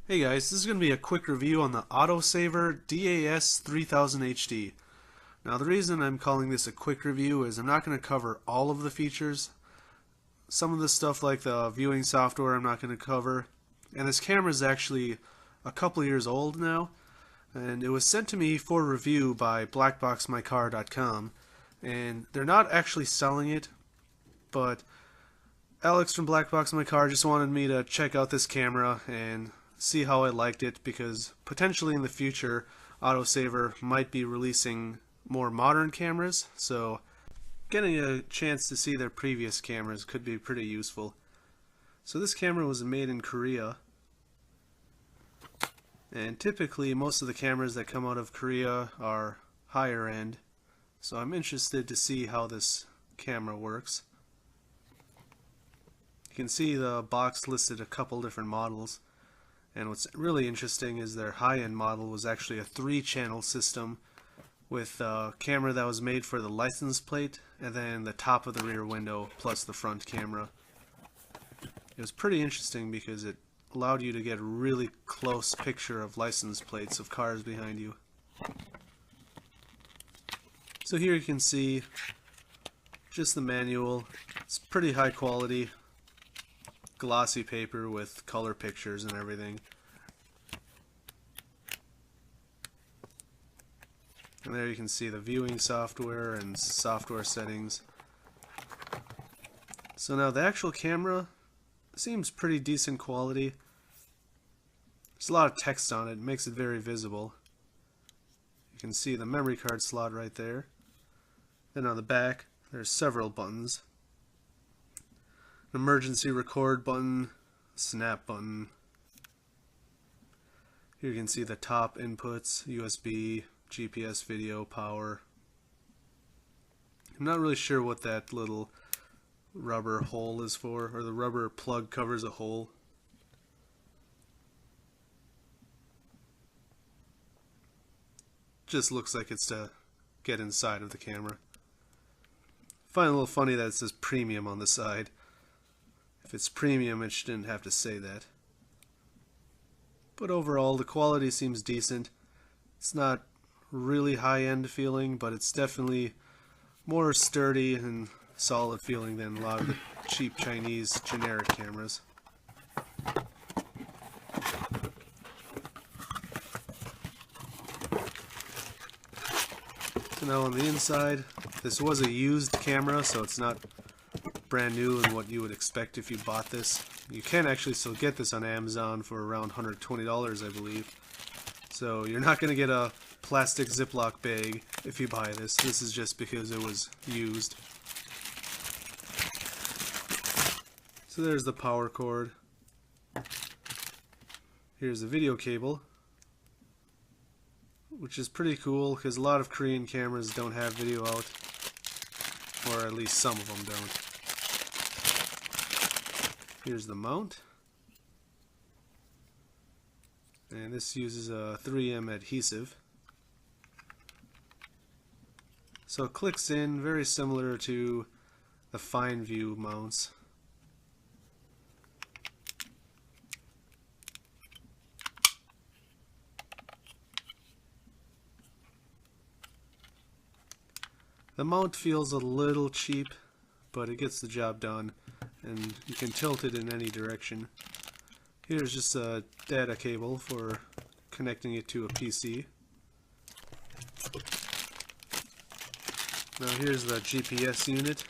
Hey guys, this is going to be a quick review on the Otosaver DAS-3000HD. Now the reason I'm calling this a quick review is I'm not going to cover all of the features. Some of the stuff like the viewing software I'm not going to cover. And this camera is actually a couple years old now. And it was sent to me for review by blackboxmycar.com. And they're not actually selling it, but Alex from Blackbox My Car just wanted me to check out this camera and see how I liked it, because potentially in the future Otosaver might be releasing more modern cameras, so getting a chance to see their previous cameras could be pretty useful. So this camera was made in Korea, and typically most of the cameras that come out of Korea are higher end, so I'm interested to see how this camera works. You can see the box listed a couple different models. And what's really interesting is their high-end model was actually a 3-channel system with a camera that was made for the license plate and then the top of the rear window plus the front camera. It was pretty interesting because it allowed you to get a really close picture of license plates of cars behind you. So here you can see just the manual. It's pretty high quality. Glossy paper with color pictures and everything. And there you can see the viewing software and software settings. So now the actual camera seems pretty decent quality. There's a lot of text on it. It makes it very visible. You can see the memory card slot right there. Then on the back there's several buttons. An emergency record button, snap button. Here you can see the top inputs, USB, GPS, video, power. I'm not really sure what that little rubber hole is for, or the rubber plug covers a hole. Just looks like it's to get inside of the camera. Find it a little funny that it says premium on the side. If it's premium, it shouldn't have to say that. But overall, the quality seems decent. It's not really high-end feeling, but it's definitely more sturdy and solid feeling than a lot of the cheap Chinese generic cameras. So now on the inside, this was a used camera, so it's not brand new and what you would expect if you bought this. You can actually still get this on Amazon for around $120, I believe. So you're not going to get a plastic Ziploc bag if you buy this. This is just because it was used. So there's the power cord. Here's the video cable, which is pretty cool because a lot of Korean cameras don't have video out, or at least some of them don't. Here's the mount, and this uses a 3M adhesive, so it clicks in very similar to the fine view mounts. The mount feels a little cheap, but it gets the job done, and you can tilt it in any direction. Here's just a data cable for connecting it to a PC. Now here's the GPS unit,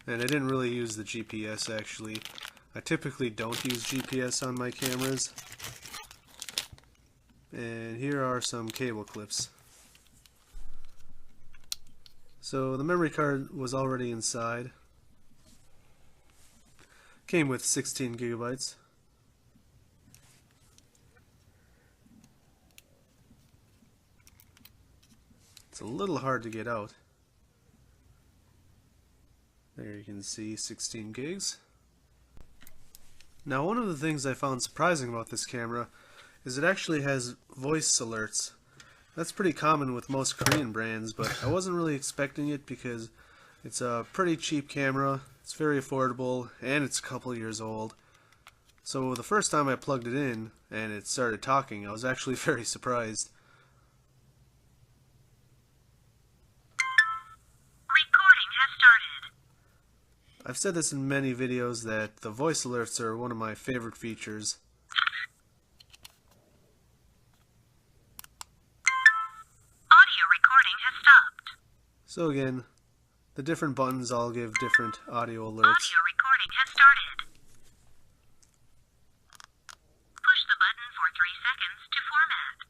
and I didn't really use the GPS actually. I typically don't use GPS on my cameras. And here are some cable clips. So the memory card was already inside. Came with 16 gigabytes. It's a little hard to get out. There you can see 16 gigs. Now one of the things I found surprising about this camera is it actually has voice alerts. That's pretty common with most Korean brands, but I wasn't really expecting it because it's a pretty cheap camera. It's very affordable, and it's a couple years old. So the first time I plugged it in and it started talking, I was actually very surprised. Recording has started. I've said this in many videos that the voice alerts are one of my favorite features. Audio recording has stopped. So again, the different buttons all give different audio alerts. Audio recording has started. Push the button for 3 seconds to format.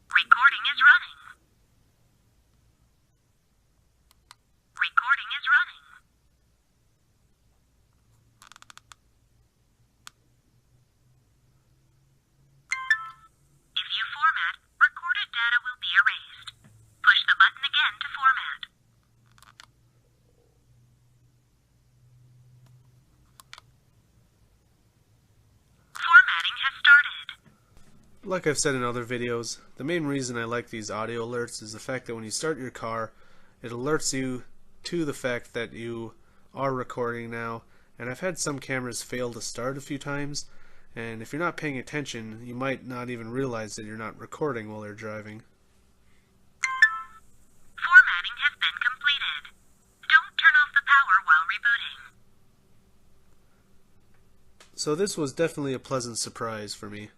Recording is running. Recording is running. If you format, recorded data will be erased. Push the button again to format. Formatting has started. Like I've said in other videos, the main reason I like these audio alerts is the fact that when you start your car, it alerts you to the fact that you are recording now. And I've had some cameras fail to start a few times, and if you're not paying attention, you might not even realize that you're not recording while you're driving. Formatting has been completed. Don't turn off the power while rebooting. So this was definitely a pleasant surprise for me.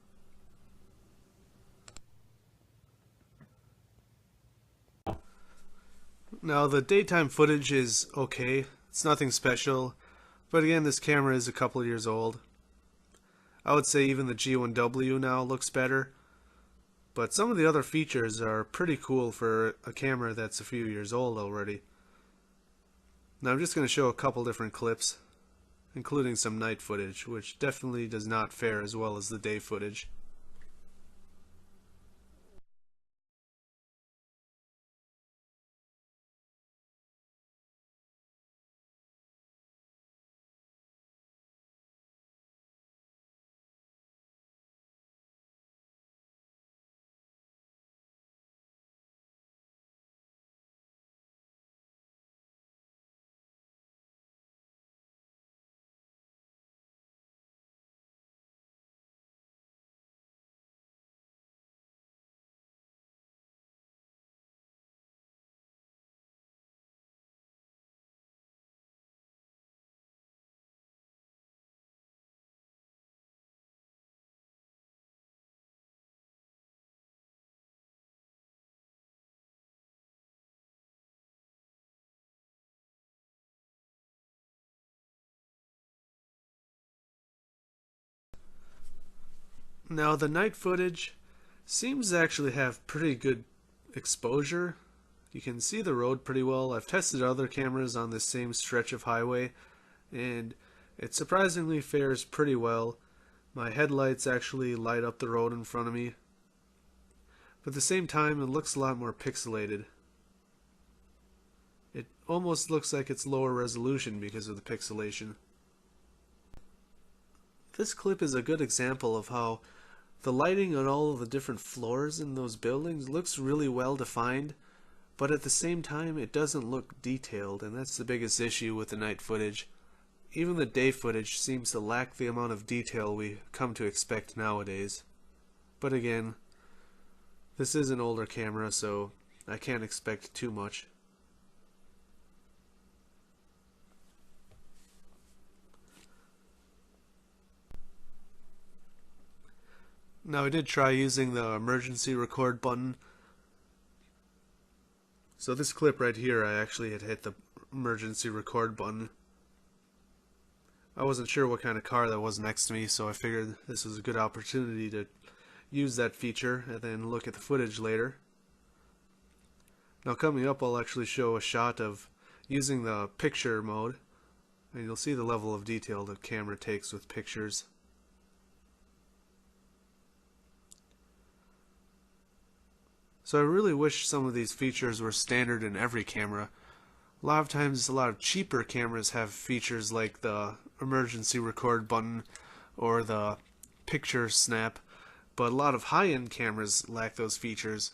Now the daytime footage is okay, it's nothing special, but again this camera is a couple years old. I would say even the G1W now looks better, but some of the other features are pretty cool for a camera that's a few years old already. Now I'm just going to show a couple different clips, including some night footage, which definitely does not fare as well as the day footage. Now the night footage seems to actually have pretty good exposure. You can see the road pretty well. I've tested other cameras on this same stretch of highway and it surprisingly fares pretty well. My headlights actually light up the road in front of me. But at the same time it looks a lot more pixelated. It almost looks like it's lower resolution because of the pixelation. This clip is a good example of how the lighting on all of the different floors in those buildings looks really well defined, but at the same time it doesn't look detailed, and that's the biggest issue with the night footage. Even the day footage seems to lack the amount of detail we come to expect nowadays. But again, this is an older camera, so I can't expect too much. Now I did try using the emergency record button. So this clip right here, I actually had hit the emergency record button. I wasn't sure what kind of car that was next to me, so I figured this was a good opportunity to use that feature and then look at the footage later. Now coming up, I'll actually show a shot of using the picture mode, and you'll see the level of detail the camera takes with pictures. So I really wish some of these features were standard in every camera. A lot of times a lot of cheaper cameras have features like the emergency record button or the picture snap, but a lot of high-end cameras lack those features.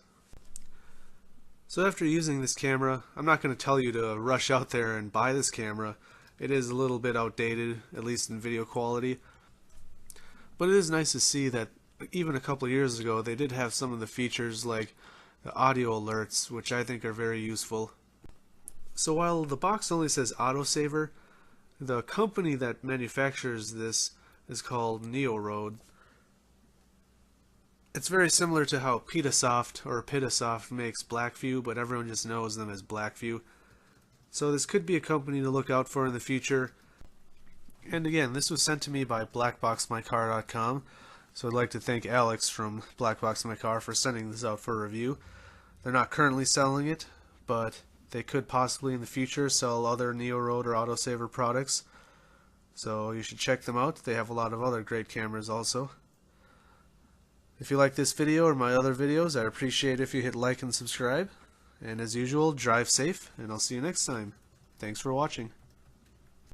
So after using this camera, I'm not going to tell you to rush out there and buy this camera. It is a little bit outdated, at least in video quality. But it is nice to see that even a couple of years ago they did have some of the features like the audio alerts, which I think are very useful. So while the box only says Otosaver, the company that manufactures this is called Neoroad. It's very similar to how Pitasoft makes Blackview, but everyone just knows them as Blackview. So this could be a company to look out for in the future. And again, this was sent to me by blackboxmycar.com, so I'd like to thank Alex from blackboxmycar for sending this out for review. They're not currently selling it, but they could possibly in the future sell other Neoroad or Otosaver products. So you should check them out. They have a lot of other great cameras also. If you like this video or my other videos, I'd appreciate if you hit like and subscribe. And as usual, drive safe, and I'll see you next time. Thanks for watching.